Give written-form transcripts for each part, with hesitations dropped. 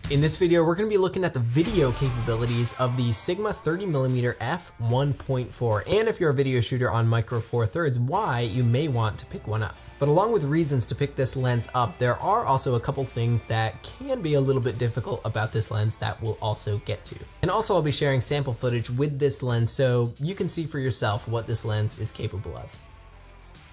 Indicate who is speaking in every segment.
Speaker 1: In this video, we're gonna be looking at the video capabilities of the Sigma 30mm f1.4, and if you're a video shooter on Micro Four Thirds, why you may want to pick one up. But along with reasons to pick this lens up, there are also a couple things that can be a little bit difficult about this lens that we'll also get to. And also I'll be sharing sample footage with this lens so you can see for yourself what this lens is capable of.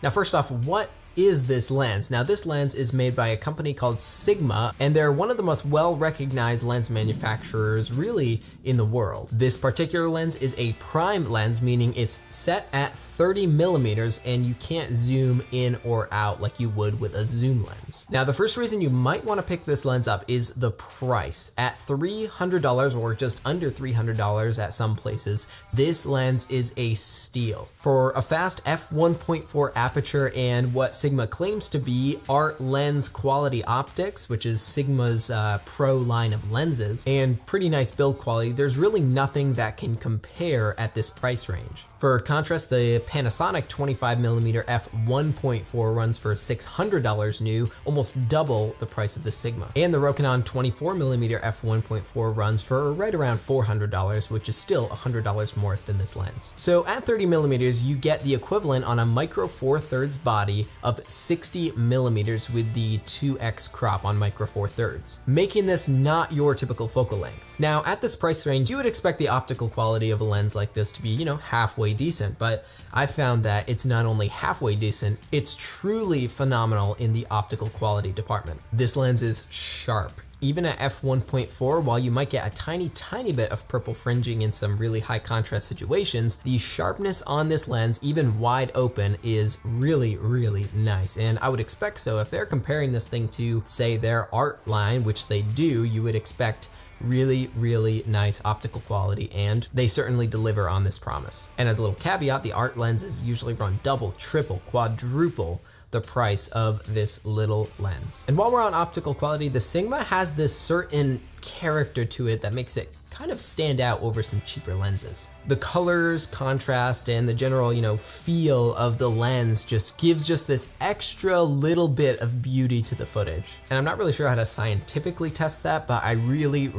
Speaker 1: Now first off, what is this lens? Now this lens is made by a company called Sigma, and they're one of the most well-recognized lens manufacturers really in the world. This particular lens is a prime lens, meaning it's set at 30mm and you can't zoom in or out like you would with a zoom lens. Now the first reason you might want to pick this lens up is the price. At $300 or just under $300 at some places, this lens is a steal. For a fast f1.4 aperture and what Sigma claims to be art lens quality optics, which is Sigma's pro line of lenses, and pretty nice build quality, there's really nothing that can compare at this price range. For contrast, the Panasonic 25mm f1.4 runs for $600 new, almost double the price of the Sigma. And the Rokinon 24mm f1.4 runs for right around $400, which is still $100 more than this lens. So at 30mm, you get the equivalent on a Micro Four Thirds body of 60mm with the 2x crop on Micro Four Thirds, making this not your typical focal length. Now at this price range, you would expect the optical quality of a lens like this to be, halfway decent, but I found that it's not only halfway decent, it's truly phenomenal in the optical quality department. This lens is sharp. Even at f1.4, while you might get a tiny bit of purple fringing in some really high contrast situations, the sharpness on this lens, even wide open, is really nice. And I would expect so. If they're comparing this thing to, say, their art line, which they do, you would expect really nice optical quality, and they certainly deliver on this promise. And as a little caveat, the art lenses usually run double, triple, quadruple the price of this little lens. And while we're on optical quality, the Sigma has this certain character to it that makes it kind of stand out over some cheaper lenses. The colors, contrast, and the general, feel of the lens just gives this extra little bit of beauty to the footage. And I'm not really sure how to scientifically test that, but I really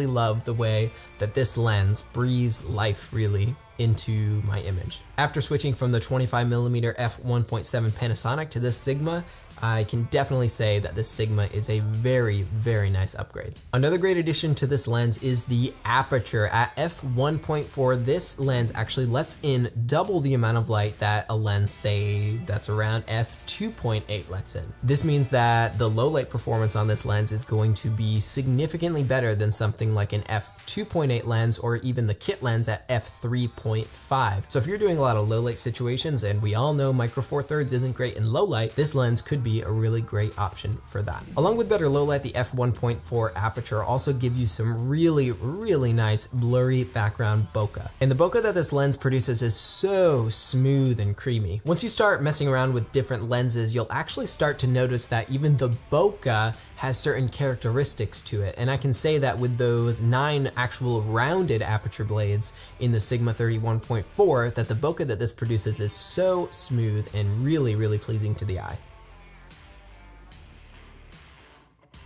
Speaker 1: love the way that this lens breathes life really into my image. After switching from the 25mm f1.7 Panasonic to this Sigma, I can definitely say that this Sigma is a very nice upgrade. Another great addition to this lens is the aperture. At f1.4, this lens actually lets in double the amount of light that a lens, say, that's around f2.8 lets in. This means that the low light performance on this lens is going to be significantly better than something like an f2.8 lens or even the kit lens at f3.5. So if you're doing a lot of low light situations, and we all know Micro Four Thirds isn't great in low light, this lens could be a really great option for that. Along with better low light, the f1.4 aperture also gives you some really nice blurry background bokeh. And the bokeh that this lens produces is so smooth and creamy. Once you start messing around with different lenses, you'll actually start to notice that even the bokeh has certain characteristics to it. And I can say that with those 9 actual rounded aperture blades in the Sigma 31.4, that the bokeh that this produces is so smooth and really pleasing to the eye.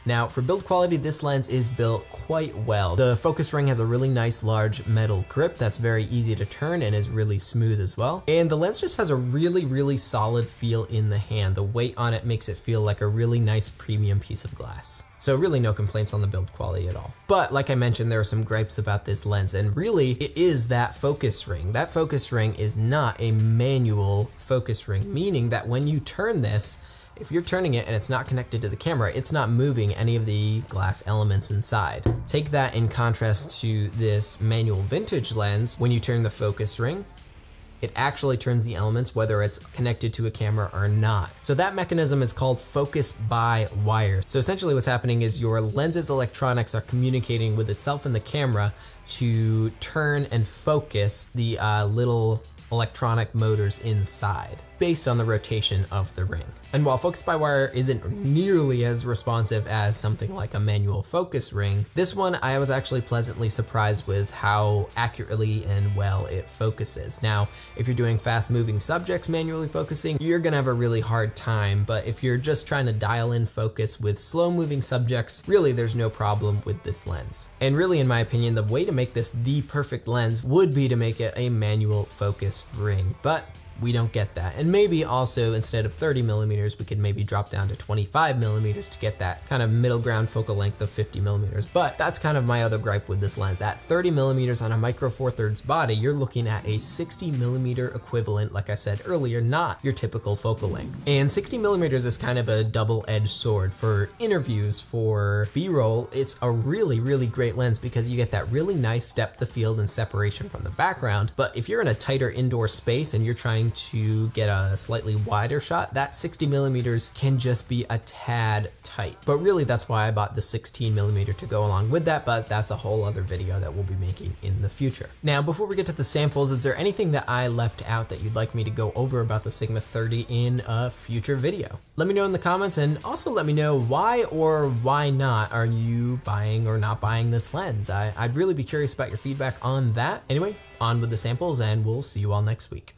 Speaker 1: Now for build quality, this lens is built quite well. The focus ring has a really nice large metal grip that's very easy to turn and is really smooth as well. And the lens just has a really solid feel in the hand. The weight on it makes it feel like a really nice premium piece of glass. So really no complaints on the build quality at all. But like I mentioned, there are some gripes about this lens, and really it is that focus ring. That focus ring is not a manual focus ring, meaning that when you turn this, if you're turning it and it's not connected to the camera, it's not moving any of the glass elements inside. Take that in contrast to this manual vintage lens. When you turn the focus ring, it actually turns the elements whether it's connected to a camera or not. So that mechanism is called focus by wire. So essentially what's happening is your lens's electronics are communicating with itself and the camera to turn and focus the little electronic motors inside. based on the rotation of the ring. And while focus by wire isn't nearly as responsive as something like a manual focus ring, this one I was actually pleasantly surprised with how accurately and well it focuses. Now, if you're doing fast moving subjects manually focusing, you're gonna have a really hard time, but if you're just trying to dial in focus with slow moving subjects, really there's no problem with this lens. And really, in my opinion, the way to make this the perfect lens would be to make it a manual focus ring, but we don't get that. And maybe also instead of 30 millimeters, we could maybe drop down to 25 millimeters to get that kind of middle ground focal length of 50 millimeters. But that's kind of my other gripe with this lens. At 30 millimeters on a micro four thirds body, you're looking at a 60 millimeter equivalent, like I said earlier, not your typical focal length. And 60 millimeters is kind of a double-edged sword. For interviews, for B-roll, it's a really, really great lens because you get that really nice depth of field and separation from the background. But if you're in a tighter indoor space and you're trying to get a slightly wider shot, that 60 millimeters can just be a tad tight. But really, that's why I bought the 16 millimeter to go along with that, but that's a whole other video that we'll be making in the future. Now, before we get to the samples, is there anything that I left out that you'd like me to go over about the Sigma 30 in a future video? Let me know in the comments, and also let me know why or why not are you buying or not buying this lens. I'd really be curious about your feedback on that. Anyway, on with the samples, and we'll see you all next week.